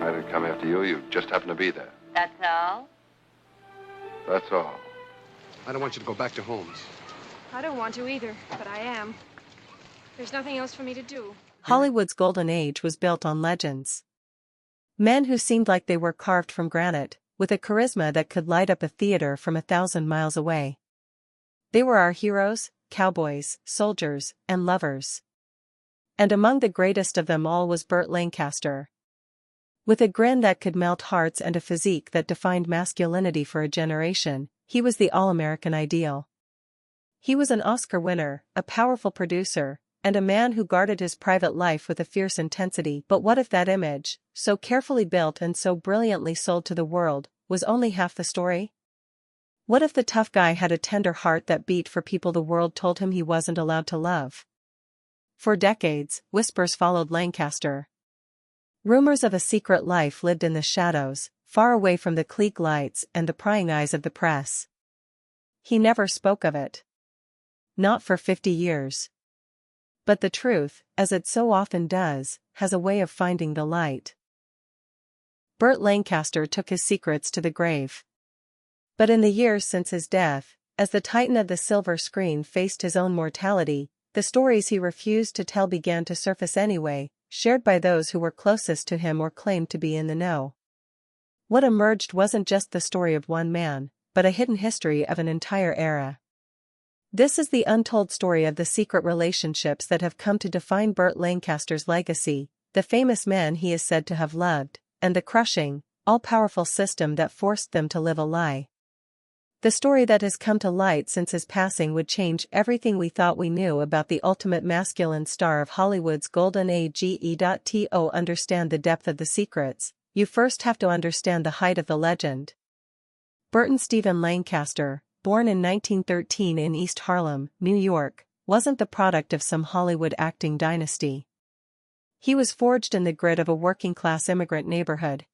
I didn't come after you. You just happened to be there. That's all? That's all. I don't want you to go back to Holmes. I don't want to either, but I am. There's nothing else for me to do. Hollywood's golden age was built on legends. Men who seemed like they were carved from granite, with a charisma that could light up a theater from 1,000 miles away. They were our heroes, cowboys, soldiers, and lovers. And among the greatest of them all was Burt Lancaster. With a grin that could melt hearts and a physique that defined masculinity for a generation, he was the all-American ideal. He was an Oscar winner, a powerful producer, and a man who guarded his private life with a fierce intensity. But what if that image, so carefully built and so brilliantly sold to the world, was only half the story? What if the tough guy had a tender heart that beat for people the world told him he wasn't allowed to love? For decades, whispers followed Lancaster. Rumors of a secret life lived in the shadows, far away from the clique lights and the prying eyes of the press. He never spoke of it. Not for 50 years. But the truth, as it so often does, has a way of finding the light. Burt Lancaster took his secrets to the grave. But in the years since his death, as the titan of the silver screen faced his own mortality, the stories he refused to tell began to surface anyway, shared by those who were closest to him or claimed to be in the know. What emerged wasn't just the story of one man, but a hidden history of an entire era. This is the untold story of the secret relationships that have come to define Burt Lancaster's legacy, the famous men he is said to have loved, and the crushing, all-powerful system that forced them to live a lie. The story that has come to light since his passing would change everything we thought we knew about the ultimate masculine star of Hollywood's golden age. To understand the depth of the secrets, you first have to understand the height of the legend. Burton Stephen Lancaster, born in 1913 in East Harlem, New York, wasn't the product of some Hollywood acting dynasty. He was forged in the grit of a working-class immigrant neighborhood.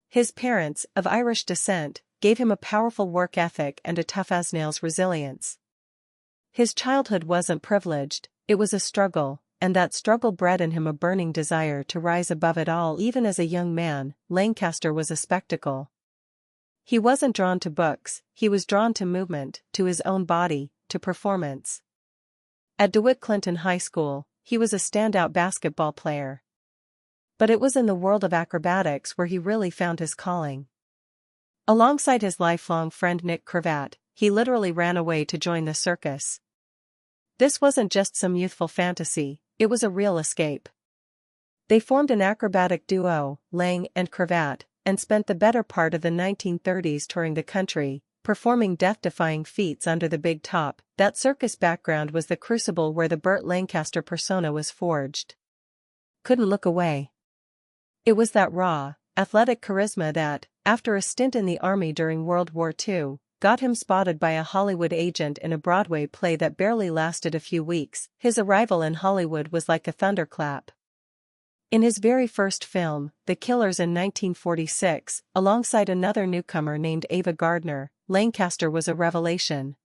His parents, of Irish descent, gave him a powerful work ethic and a tough-as-nails resilience. His childhood wasn't privileged, it was a struggle, and that struggle bred in him a burning desire to rise above it all. Even as a young man, Lancaster was a spectacle. He wasn't drawn to books, he was drawn to movement, to his own body, to performance. At DeWitt Clinton High School, he was a standout basketball player. But it was in the world of acrobatics where he really found his calling. Alongside his lifelong friend Nick Cravat, he literally ran away to join the circus. This wasn't just some youthful fantasy, it was a real escape. They formed an acrobatic duo, Lang and Cravat, and spent the better part of the 1930s touring the country, performing death-defying feats under the big top. That circus background was the crucible where the Burt Lancaster persona was forged. Couldn't look away. It was that raw, athletic charisma that, after a stint in the Army during World War II, got him spotted by a Hollywood agent in a Broadway play that barely lasted a few weeks. His arrival in Hollywood was like a thunderclap. In his very first film, The Killers in 1946, alongside another newcomer named Ava Gardner, Lancaster was a revelation.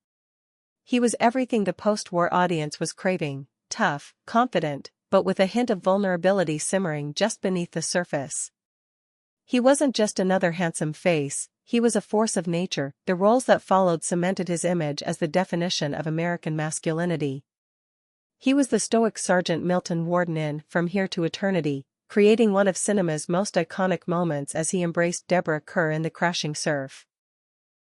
He was everything the post-war audience was craving, tough, confident, but with a hint of vulnerability simmering just beneath the surface. He wasn't just another handsome face, he was a force of nature. The roles that followed cemented his image as the definition of American masculinity. He was the stoic Sergeant Milton Warden in From Here to Eternity, creating one of cinema's most iconic moments as he embraced Deborah Kerr in The Crashing Surf.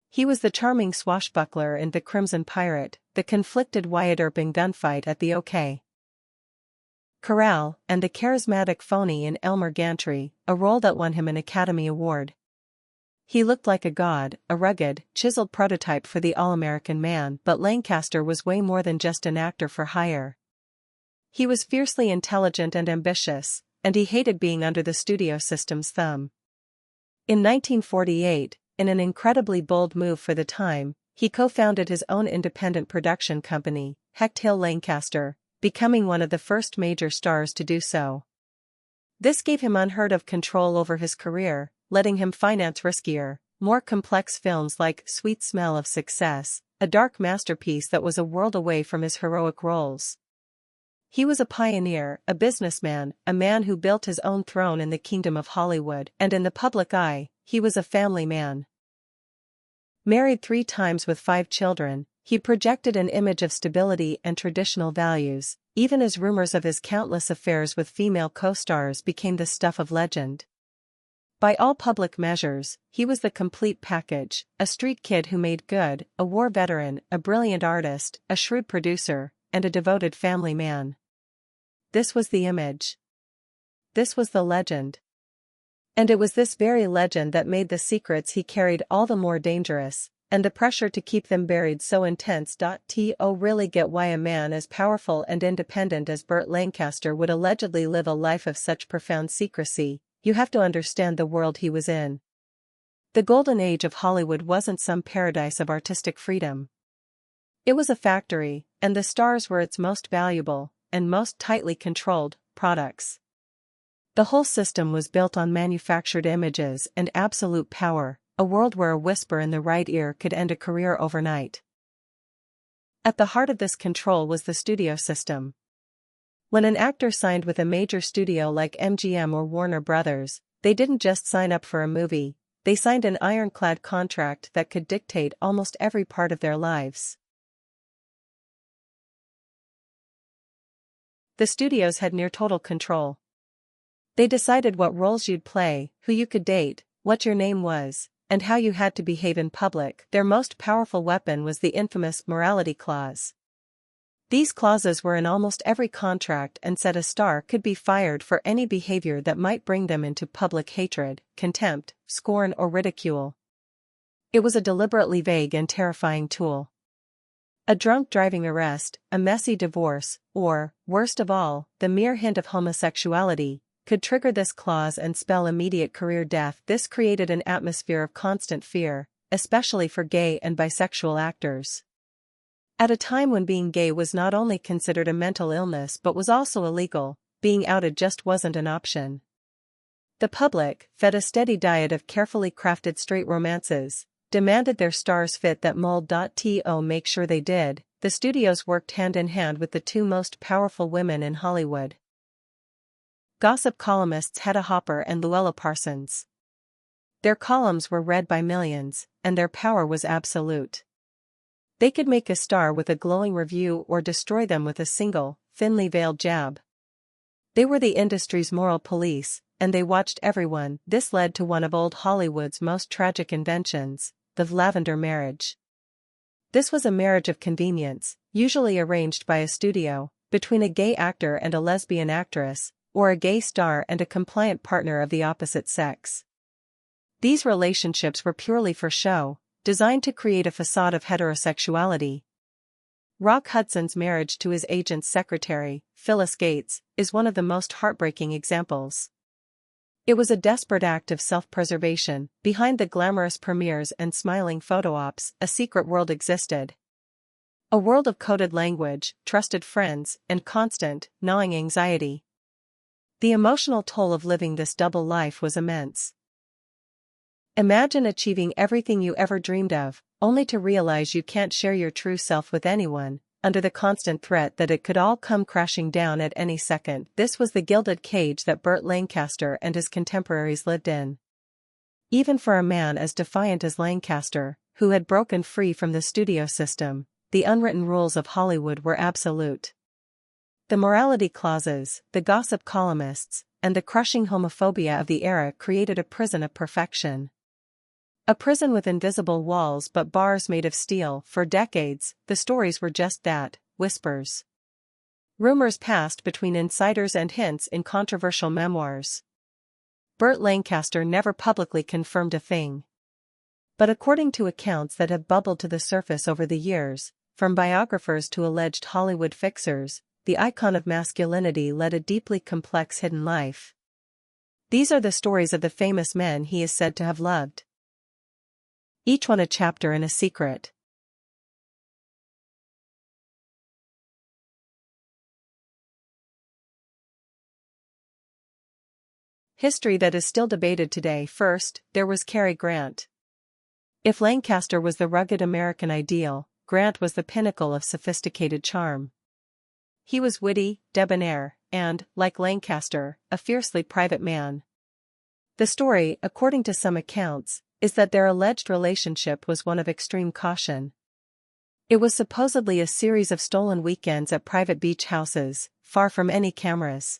He was the charming swashbuckler in The Crimson Pirate, the conflicted Wyatt Earp gunfight at the OK Corral, and the charismatic phony in Elmer Gantry, a role that won him an Academy Award. He looked like a god, a rugged, chiseled prototype for the all-American man, but Lancaster was way more than just an actor for hire. He was fiercely intelligent and ambitious, and he hated being under the studio system's thumb. In 1948, in an incredibly bold move for the time, he co-founded his own independent production company, Hecht Hill Lancaster, becoming one of the first major stars to do so. This gave him unheard-of control over his career, letting him finance riskier, more complex films like Sweet Smell of Success, a dark masterpiece that was a world away from his heroic roles. He was a pioneer, a businessman, a man who built his own throne in the kingdom of Hollywood, and in the public eye, he was a family man. Married 3 times with 5 children, he projected an image of stability and traditional values, even as rumors of his countless affairs with female co-stars became the stuff of legend. By all public measures, he was the complete package, a street kid who made good, a war veteran, a brilliant artist, a shrewd producer, and a devoted family man. This was the image. This was the legend. And it was this very legend that made the secrets he carried all the more dangerous, and the pressure to keep them buried so intense. To really get why a man as powerful and independent as Burt Lancaster would allegedly live a life of such profound secrecy, you have to understand the world he was in. The golden age of Hollywood wasn't some paradise of artistic freedom. It was a factory, and the stars were its most valuable, and most tightly controlled, products. The whole system was built on manufactured images and absolute power, a world where a whisper in the right ear could end a career overnight. At the heart of this control was the studio system. When an actor signed with a major studio like MGM or Warner Brothers, they didn't just sign up for a movie, they signed an ironclad contract that could dictate almost every part of their lives. The studios had near total control. They decided what roles you'd play, who you could date, what your name was, and how you had to behave in public. Their most powerful weapon was the infamous morality clause. These clauses were in almost every contract and said a star could be fired for any behavior that might bring them into public hatred, contempt, scorn, or ridicule. It was a deliberately vague and terrifying tool. A drunk driving arrest, a messy divorce, or, worst of all, the mere hint of homosexuality, could trigger this clause and spell immediate career death. This created an atmosphere of constant fear, especially for gay and bisexual actors. At a time when being gay was not only considered a mental illness but was also illegal, being outed just wasn't an option. The public, fed a steady diet of carefully crafted straight romances, demanded their stars fit that mold. To make sure they did, the studios worked hand in hand with the 2 most powerful women in Hollywood. Gossip columnists Hedda Hopper and Luella Parsons. Their columns were read by millions, and their power was absolute. They could make a star with a glowing review or destroy them with a single, thinly veiled jab. They were the industry's moral police, and they watched everyone. This led to one of old Hollywood's most tragic inventions, the lavender marriage. This was a marriage of convenience, usually arranged by a studio, between a gay actor and a lesbian actress, or a gay star and a compliant partner of the opposite sex. These relationships were purely for show, designed to create a facade of heterosexuality. Rock Hudson's marriage to his agent's secretary, Phyllis Gates, is one of the most heartbreaking examples. It was a desperate act of self-preservation. Behind the glamorous premieres and smiling photo ops, a secret world existed. A world of coded language, trusted friends, and constant, gnawing anxiety. The emotional toll of living this double life was immense. Imagine achieving everything you ever dreamed of, only to realize you can't share your true self with anyone, under the constant threat that it could all come crashing down at any second. This was the gilded cage that Burt Lancaster and his contemporaries lived in. Even for a man as defiant as Lancaster, who had broken free from the studio system, the unwritten rules of Hollywood were absolute. The morality clauses, the gossip columnists, and the crushing homophobia of the era created a prison of perfection. A prison with invisible walls but bars made of steel. For decades, the stories were just that, whispers. Rumors passed between insiders and hints in controversial memoirs. Burt Lancaster never publicly confirmed a thing. But according to accounts that have bubbled to the surface over the years, from biographers to alleged Hollywood fixers, the icon of masculinity led a deeply complex hidden life. These are the stories of the famous men he is said to have loved. Each one a chapter in a secret. History that is still debated today. First, there was Cary Grant. If Lancaster was the rugged American ideal, Grant was the pinnacle of sophisticated charm. He was witty, debonair, and, like Lancaster, a fiercely private man. The story, according to some accounts, is that their alleged relationship was one of extreme caution. It was supposedly a series of stolen weekends at private beach houses, far from any cameras.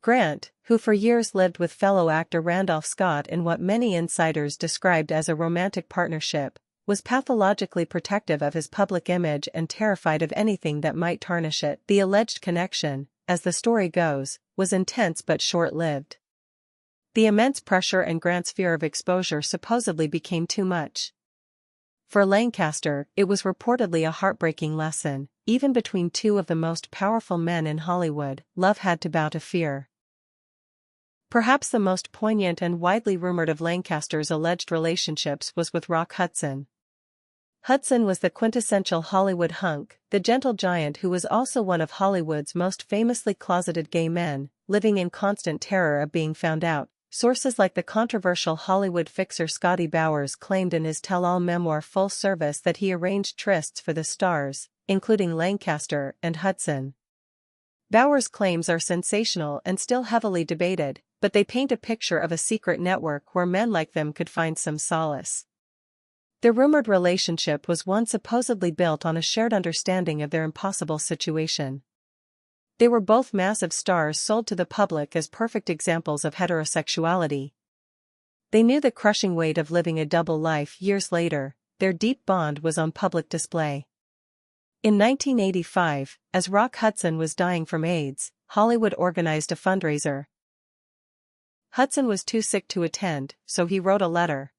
Grant, who for years lived with fellow actor Randolph Scott in what many insiders described as a romantic partnership, was pathologically protective of his public image and terrified of anything that might tarnish it. The alleged connection, as the story goes, was intense but short-lived. The immense pressure and Grant's fear of exposure supposedly became too much. For Lancaster, it was reportedly a heartbreaking lesson. Even between two of the most powerful men in Hollywood, love had to bow to fear. Perhaps the most poignant and widely rumored of Lancaster's alleged relationships was with Rock Hudson. Hudson was the quintessential Hollywood hunk, the gentle giant who was also one of Hollywood's most famously closeted gay men, living in constant terror of being found out. Sources like the controversial Hollywood fixer Scotty Bowers claimed in his tell-all memoir Full Service that he arranged trysts for the stars, including Lancaster and Hudson. Bowers' claims are sensational and still heavily debated, but they paint a picture of a secret network where men like them could find some solace. Their rumored relationship was one supposedly built on a shared understanding of their impossible situation. They were both massive stars sold to the public as perfect examples of heterosexuality. They knew the crushing weight of living a double life years later. Their deep bond was on public display. In 1985, as Rock Hudson was dying from AIDS, Hollywood organized a fundraiser. Hudson was too sick to attend, so he wrote a letter.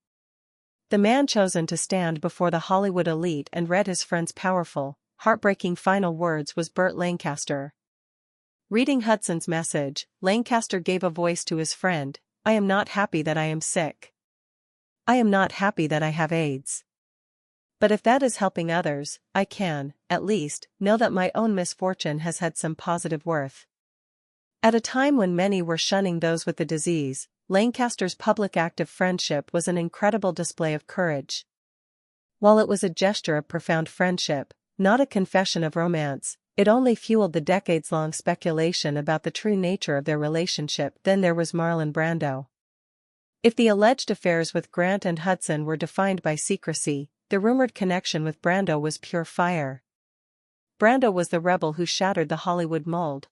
The man chosen to stand before the Hollywood elite and read his friend's powerful, heartbreaking final words was Burt Lancaster. Reading Hudson's message, Lancaster gave a voice to his friend, "I am not happy that I am sick. I am not happy that I have AIDS. But if that is helping others, I can, at least, know that my own misfortune has had some positive worth." At a time when many were shunning those with the disease, Lancaster's public act of friendship was an incredible display of courage. While it was a gesture of profound friendship, not a confession of romance, it only fueled the decades-long speculation about the true nature of their relationship. Then there was Marlon Brando. If the alleged affairs with Grant and Hudson were defined by secrecy, the rumored connection with Brando was pure fire. Brando was the rebel who shattered the Hollywood mold.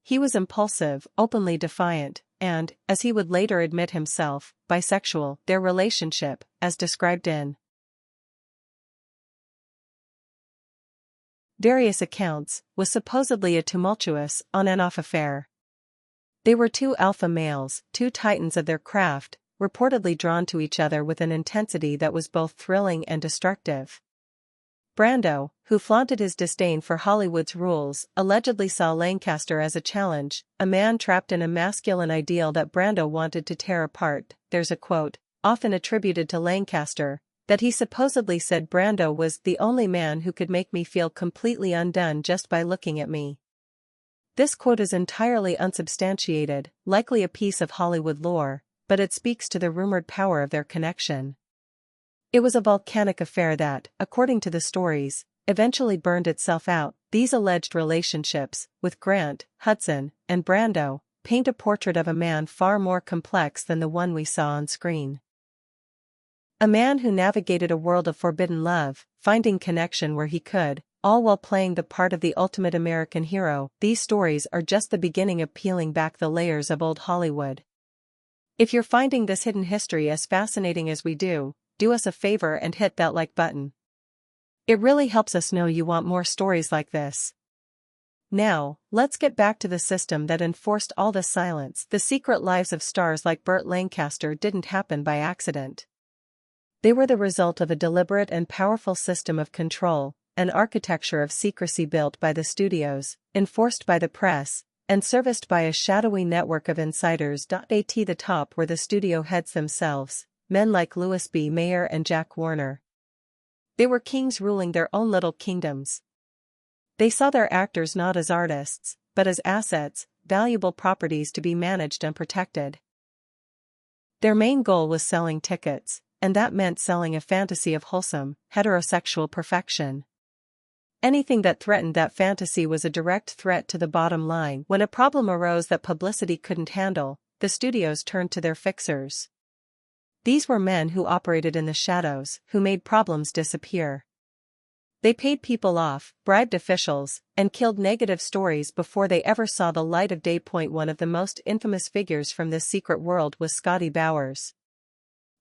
He was impulsive, openly defiant, and, as he would later admit himself, bisexual. Their relationship, as described in various accounts, was supposedly a tumultuous, on-and-off affair. They were two alpha males, two titans of their craft, reportedly drawn to each other with an intensity that was both thrilling and destructive. Brando, who flaunted his disdain for Hollywood's rules, allegedly saw Lancaster as a challenge, a man trapped in a masculine ideal that Brando wanted to tear apart. There's a quote, often attributed to Lancaster, that he supposedly said Brando was the only man who could make me feel completely undone just by looking at me. This quote is entirely unsubstantiated, likely a piece of Hollywood lore, but it speaks to the rumored power of their connection. It was a volcanic affair that, according to the stories, eventually burned itself out. These alleged relationships, with Grant, Hudson, and Brando, paint a portrait of a man far more complex than the one we saw on screen. A man who navigated a world of forbidden love, finding connection where he could, all while playing the part of the ultimate American hero. These stories are just the beginning of peeling back the layers of old Hollywood. If you're finding this hidden history as fascinating as we do us a favor and hit that like button. It really helps us know you want more stories like this. Now, let's get back to the system that enforced all the silence. The secret lives of stars like Burt Lancaster didn't happen by accident. They were the result of a deliberate and powerful system of control, an architecture of secrecy built by the studios, enforced by the press, and serviced by a shadowy network of insiders. At the top were the studio heads themselves, men like Louis B. Mayer and Jack Warner. They were kings ruling their own little kingdoms. They saw their actors not as artists, but as assets, valuable properties to be managed and protected. Their main goal was selling tickets, and that meant selling a fantasy of wholesome, heterosexual perfection. Anything that threatened that fantasy was a direct threat to the bottom line. When a problem arose that publicity couldn't handle, the studios turned to their fixers. These were men who operated in the shadows, who made problems disappear. They paid people off, bribed officials, and killed negative stories before they ever saw the light of day. One of the most infamous figures from this secret world was Scotty Bowers.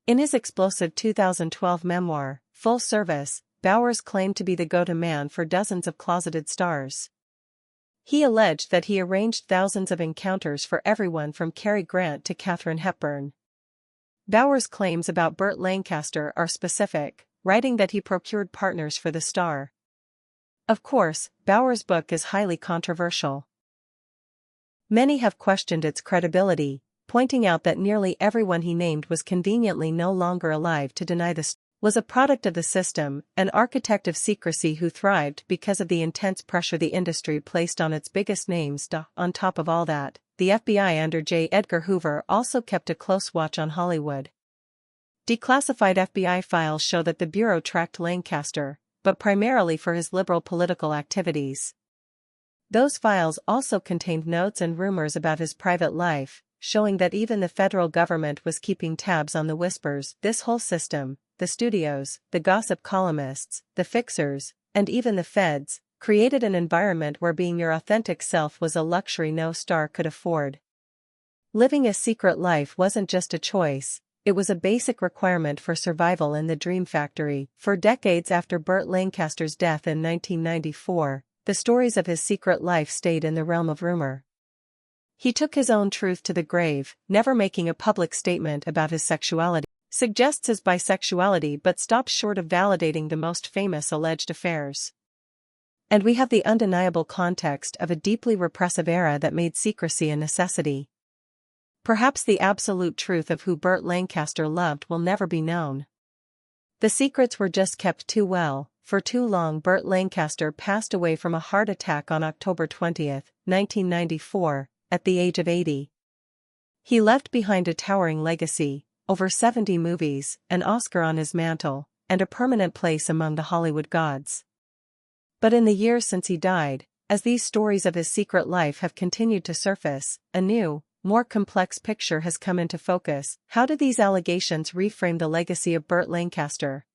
In his explosive 2012 memoir, Full Service, Bowers claimed to be the go-to man for dozens of closeted stars. He alleged that he arranged thousands of encounters for everyone from Cary Grant to Katharine Hepburn. Bowers' claims about Burt Lancaster are specific, writing that he procured partners for the star. Of course, Bowers' book is highly controversial. Many have questioned its credibility, pointing out that nearly everyone he named was conveniently no longer alive to deny the story was a product of the system, an architect of secrecy who thrived because of the intense pressure the industry placed on its biggest names. On top of all that, the FBI under J. Edgar Hoover also kept a close watch on Hollywood. Declassified FBI files show that the Bureau tracked Lancaster, but primarily for his liberal political activities. Those files also contained notes and rumors about his private life, showing that even the federal government was keeping tabs on the whispers. This whole system, the studios, the gossip columnists, the fixers, and even the feds, created an environment where being your authentic self was a luxury no star could afford. Living a secret life wasn't just a choice, it was a basic requirement for survival in the Dream Factory. For decades after Burt Lancaster's death in 1994, the stories of his secret life stayed in the realm of rumor. He took his own truth to the grave, never making a public statement about his sexuality. Suggests his bisexuality but stops short of validating the most famous alleged affairs. And we have the undeniable context of a deeply repressive era that made secrecy a necessity. Perhaps the absolute truth of who Burt Lancaster loved will never be known. The secrets were just kept too well. For too long. Burt Lancaster passed away from a heart attack on October 20, 1994, at the age of 80. He left behind a towering legacy, over 70 movies, an Oscar on his mantle, and a permanent place among the Hollywood gods. But in the years since he died, as these stories of his secret life have continued to surface, a new, more complex picture has come into focus. How did these allegations reframe the legacy of Burt Lancaster?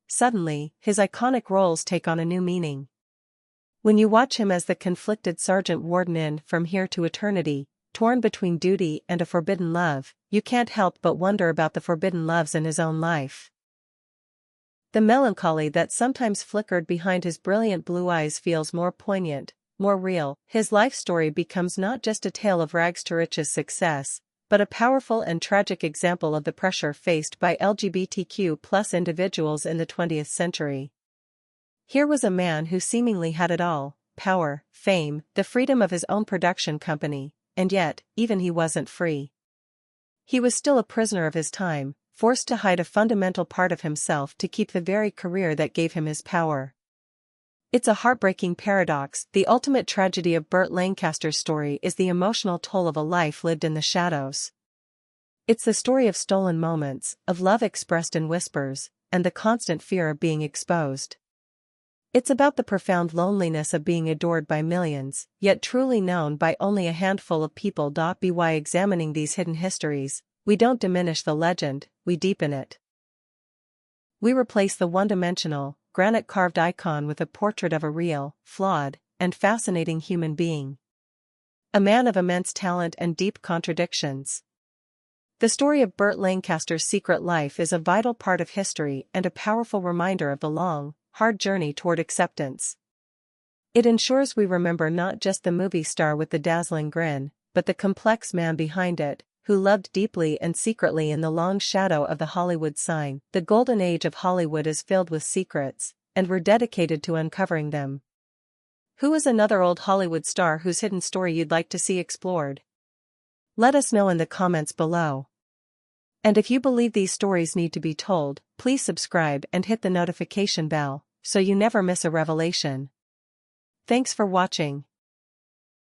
Suddenly, his iconic roles take on a new meaning. When you watch him as the conflicted Sergeant Warden in From Here to Eternity, torn between duty and a forbidden love, you can't help but wonder about the forbidden loves in his own life. The melancholy that sometimes flickered behind his brilliant blue eyes feels more poignant, more real. His life story becomes not just a tale of rags to riches success, but a powerful and tragic example of the pressure faced by LGBTQ+ individuals in the 20th century. Here was a man who seemingly had it all: power, fame, the freedom of his own production company. And yet, even he wasn't free. He was still a prisoner of his time, forced to hide a fundamental part of himself to keep the very career that gave him his power. It's a heartbreaking paradox. The ultimate tragedy of Burt Lancaster's story is the emotional toll of a life lived in the shadows. It's the story of stolen moments, of love expressed in whispers, and the constant fear of being exposed. It's about the profound loneliness of being adored by millions, yet truly known by only a handful of people. By examining these hidden histories, we don't diminish the legend, we deepen it. We replace the one-dimensional, granite-carved icon with a portrait of a real, flawed, and fascinating human being. A man of immense talent and deep contradictions. The story of Burt Lancaster's secret life is a vital part of history and a powerful reminder of the long, hard journey toward acceptance. It ensures we remember not just the movie star with the dazzling grin, but the complex man behind it, who loved deeply and secretly in the long shadow of the Hollywood sign. The golden age of Hollywood is filled with secrets, and we're dedicated to uncovering them. Who is another old Hollywood star whose hidden story you'd like to see explored? Let us know in the comments below. And if you believe these stories need to be told, please subscribe and hit the notification bell, so you never miss a revelation. Thanks for watching.